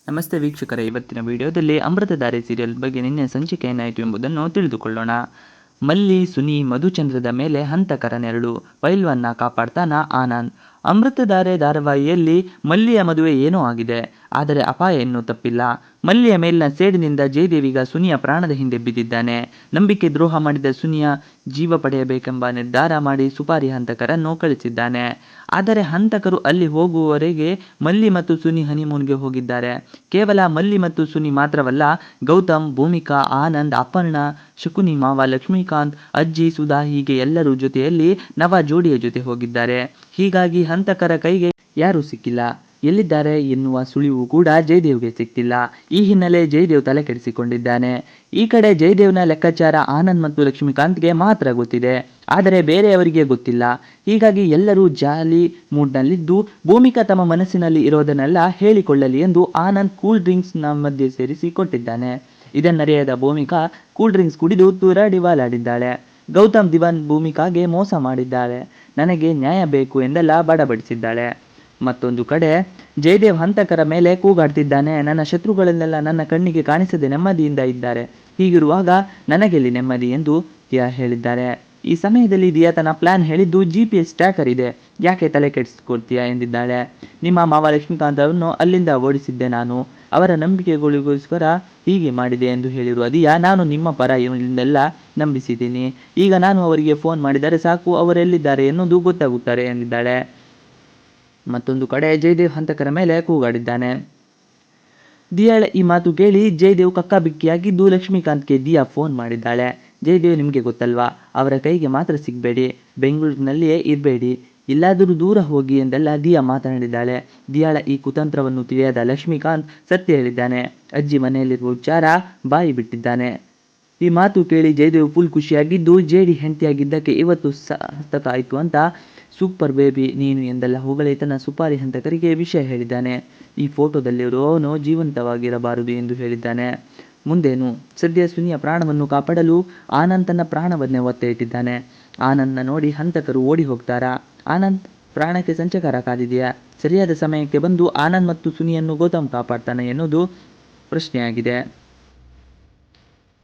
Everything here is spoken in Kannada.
ನಮಸ್ತೆ ವೀಕ್ಷಕರೇ, ಇವತ್ತಿನ ವಿಡಿಯೋದಲ್ಲಿ ಅಮೃತಧಾರೆ ಸೀರಿಯಲ್ ಬಗ್ಗೆ ನಿನ್ನೆ ಸಂಚಿಕೆ ಏನಾಯಿತು ಎಂಬುದನ್ನು ತಿಳಿದುಕೊಳ್ಳೋಣ. ಮಲ್ಲಿ, ಸುನಿ, ಮಧುಚಂದ್ರದ ಮೇಲೆ ಹಂತಕರ ನೆರಳು, ಪೈಲ್ವಾನ್ನ ಕಾಪಾಡ್ತಾನ ಆನಂದ್. ಅಮೃತಧಾರೆ ಧಾರಾವಾಹಿಯಲ್ಲಿ ಮಲ್ಲಿಯ ಮದುವೆ ಏನೋ ಆಗಿದೆ, ಆದರೆ ಅಪಾಯ ಇನ್ನೂ ತಪ್ಪಿಲ್ಲ. ಮಲ್ಲಿಯ ಮೇಲಿನ ಸೇಡಿನಿಂದ ಜಯದೇವಿಗ ಸುನಿಯ ಪ್ರಾಣದ ಹಿಂದೆ ಬಿದ್ದಿದ್ದಾನೆ. ನಂಬಿಕೆ ದ್ರೋಹ ಮಾಡಿದ ಸುನಿಯ ಜೀವ ಪಡೆಯಬೇಕೆಂಬ ನಿರ್ಧಾರ ಮಾಡಿ ಸುಪಾರಿ ಹಂತಕರನ್ನು ಕಳಿಸಿದ್ದಾನೆ. ಆದರೆ ಹಂತಕರು ಅಲ್ಲಿ ಹೋಗುವವರೆಗೆ ಮಲ್ಲಿ ಮತ್ತು ಸುನಿ ಹನಿಮೂನ್ಗೆ ಹೋಗಿದ್ದಾರೆ. ಕೇವಲ ಮಲ್ಲಿ ಮತ್ತು ಸುನಿ ಮಾತ್ರವಲ್ಲ, ಗೌತಮ್, ಭೂಮಿಕಾ, ಆನಂದ್, ಅಪರ್ಣಾ, ಶಕುನಿ ಮಾವ, ಲಕ್ಷ್ಮೀಕಾಂತ್, ಅಜ್ಜಿ, ಸುಧಾ ಹೀಗೆ ಎಲ್ಲರೂ ಜೊತೆಯಲ್ಲಿ ನವ ಜೋಡಿಯ ಜೊತೆ ಹೋಗಿದ್ದಾರೆ. ಹೀಗಾಗಿ ಹಂತಕರ ಕೈಗೆ ಯಾರೂ ಸಿಕ್ಕಿಲ್ಲ. ಎಲ್ಲಿದ್ದಾರೆ ಎನ್ನುವ ಸುಳಿವು ಕೂಡ ಜಯದೇವ್ಗೆ ಸಿಕ್ತಿಲ್ಲ. ಈ ಹಿನ್ನೆಲೆ ಜಯದೇವ್ ತಲೆ ಕೆಡಿಸಿಕೊಂಡಿದ್ದಾನೆ. ಈ ಕಡೆ ಜಯದೇವ್ನ ಲೆಕ್ಕಾಚಾರ ಆನಂದ್ ಮತ್ತು ಲಕ್ಷ್ಮೀಕಾಂತ್ಗೆ ಮಾತ್ರ ಗೊತ್ತಿದೆ, ಆದರೆ ಬೇರೆಯವರಿಗೆ ಗೊತ್ತಿಲ್ಲ. ಹೀಗಾಗಿ ಎಲ್ಲರೂ ಜಾಲಿ ಮೂಡ್ನಲ್ಲಿದ್ದು ಭೂಮಿಕಾ ತಮ್ಮ ಮನಸ್ಸಿನಲ್ಲಿ ಇರೋದನ್ನೆಲ್ಲ ಹೇಳಿಕೊಳ್ಳಲಿ ಎಂದು ಆನಂದ್ ಕೂಲ್ ಡ್ರಿಂಕ್ಸ್ನ ಮಧ್ಯೆ ಸೇರಿಸಿ ಕೊಟ್ಟಿದ್ದಾನೆ. ಇದನ್ನರಿಯದ ಭೂಮಿಕಾ ಕೂಲ್ ಡ್ರಿಂಕ್ಸ್ ಕುಡಿದು ತೂರಾಡಿ ವಾಲಾಡಿದ್ದಾಳೆ. ಗೌತಮ್ ದಿವಾನ್ ಭೂಮಿಕಾಗೆ ಮೋಸ ಮಾಡಿದ್ದಾಳೆ, ನನಗೆ ನ್ಯಾಯ ಬೇಕು ಎಂದೆಲ್ಲ ಬಡಬಡಿಸಿದ್ದಾಳೆ. ಮತ್ತೊಂದು ಕಡೆ ಜಯದೇವ್ ಹಂತಕರ ಮೇಲೆ ಕೂಗಾಡ್ತಿದ್ದಾನೆ. ನನ್ನ ಶತ್ರುಗಳನ್ನೆಲ್ಲ ನನ್ನ ಕಣ್ಣಿಗೆ ಕಾಣಿಸದೆ ನೆಮ್ಮದಿಯಿಂದ ಇದ್ದಾರೆ, ಹೀಗಿರುವಾಗ ನನಗೆಲ್ಲಿ ನೆಮ್ಮದಿ ಎಂದು ದಿಯಾ ಹೇಳಿದ್ದಾರೆ. ಈ ಸಮಯದಲ್ಲಿ ದಿಯಾ ತನ್ನ ಪ್ಲಾನ್ ಹೇಳಿದ್ದು, GPS ಟ್ರ್ಯಾಕರ್ ಇದೆ, ಯಾಕೆ ತಲೆ ಕೆಡಿಸ್ಕೊಳ್ತೀಯಾ ಎಂದಿದ್ದಾಳೆ. ನಿಮ್ಮ ಮಾವ ಲಕ್ಷ್ಮೀಕಾಂತ್ ಅವರನ್ನು ಅಲ್ಲಿಂದ ಓಡಿಸಿದ್ದೆ ನಾನು, ಅವರ ನಂಬಿಕೆಗಳಿಗೋಸ್ಕರ ಹೀಗೆ ಮಾಡಿದೆ ಎಂದು ಹೇಳಿರುವ ದಿಯಾ, ನಾನು ನಿಮ್ಮ ಪರ ಎಂದೆಲ್ಲ ನಂಬಿಸಿದ್ದೀನಿ, ಈಗ ನಾನು ಅವರಿಗೆ ಫೋನ್ ಮಾಡಿದರೆ ಸಾಕು, ಅವರೆಲ್ಲಿದ್ದಾರೆ ಎನ್ನುವುದು ಗೊತ್ತಾಗುತ್ತಾರೆ ಎಂದಿದ್ದಾಳೆ. ಮತ್ತೊಂದು ಕಡೆ ಜಯದೇವ್ ಹಂತಕರ ಮೇಲೆ ಕೂಗಾಡಿದ್ದಾನೆ. ದಿಯಾಳ ಈ ಮಾತು ಕೇಳಿ ಜಯದೇವ್ ಕಕ್ಕಾಬಿಕ್ಕಿಯಾಗಿದ್ದು ಲಕ್ಷ್ಮೀಕಾಂತ್ಗೆ ದಿಯಾ ಫೋನ್ ಮಾಡಿದ್ದಾಳೆ. ಜಯದೇವ್, ನಿಮಗೆ ಗೊತ್ತಲ್ವಾ, ಅವರ ಕೈಗೆ ಮಾತ್ರ ಸಿಗಬೇಡಿ, ಬೆಂಗಳೂರಿನಲ್ಲಿಯೇ ಇರಬೇಡಿ, ಎಲ್ಲಾದರೂ ದೂರ ಹೋಗಿ ಎಂದೆಲ್ಲ ದಿಯಾ ಮಾತನಾಡಿದ್ದಾಳೆ. ದಿಯಾಳ ಈ ಕುತಂತ್ರವನ್ನು ತಿಳಿಯದ ಲಕ್ಷ್ಮೀಕಾಂತ್ ಸತ್ಯ ಹೇಳಿದ್ದಾನೆ. ಅಜ್ಜಿ ಮನೆಯಲ್ಲಿರುವ ವಿಚಾರ ಬಾಯಿ ಬಿಟ್ಟಿದ್ದಾನೆ. ಈ ಮಾತು ಕೇಳಿ ಜಯದೇವ್ ಫುಲ್ ಖುಷಿಯಾಗಿದ್ದು, ಜೇಡಿ ಹೆಂಡತಿಯಾಗಿದ್ದಕ್ಕೆ ಇವತ್ತು ಸಾರ್ಥಕ ಆಯಿತು ಅಂತ, ಸೂಪರ್ ಬೇಬಿ ನೀನು ಎಂದೆಲ್ಲ ಹೊಗಳಿ ತನ್ನ ಸುಪಾರಿ ಹಂತಕರಿಗೆ ವಿಷಯ ಹೇಳಿದ್ದಾನೆ. ಈ ಫೋಟೋದಲ್ಲಿರುವವನು ಜೀವಂತವಾಗಿರಬಾರದು ಎಂದು ಹೇಳಿದ್ದಾನೆ. ಮುಂದೇನು? ಸದ್ಯ ಸುನಿಯ ಪ್ರಾಣವನ್ನು ಕಾಪಾಡಲು ಆನಂದ್ ತನ್ನ ಪ್ರಾಣವನ್ನೇ ಒತ್ತೆ ಇಟ್ಟಿದ್ದಾನೆ. ಆನಂದ್ನ ನೋಡಿ ಹಂತಕರು ಓಡಿ ಹೋಗ್ತಾರಾ? ಆನಂದ್ ಪ್ರಾಣಕ್ಕೆ ಸಂಚಕಾರ ಕಾದಿದೆಯಾ? ಸರಿಯಾದ ಸಮಯಕ್ಕೆ ಬಂದು ಆನಂದ್ ಮತ್ತು ಸುನಿಯನ್ನು ಗೌತಮ್ ಕಾಪಾಡ್ತಾನೆ ಎನ್ನುವುದು ಪ್ರಶ್ನೆಯಾಗಿದೆ.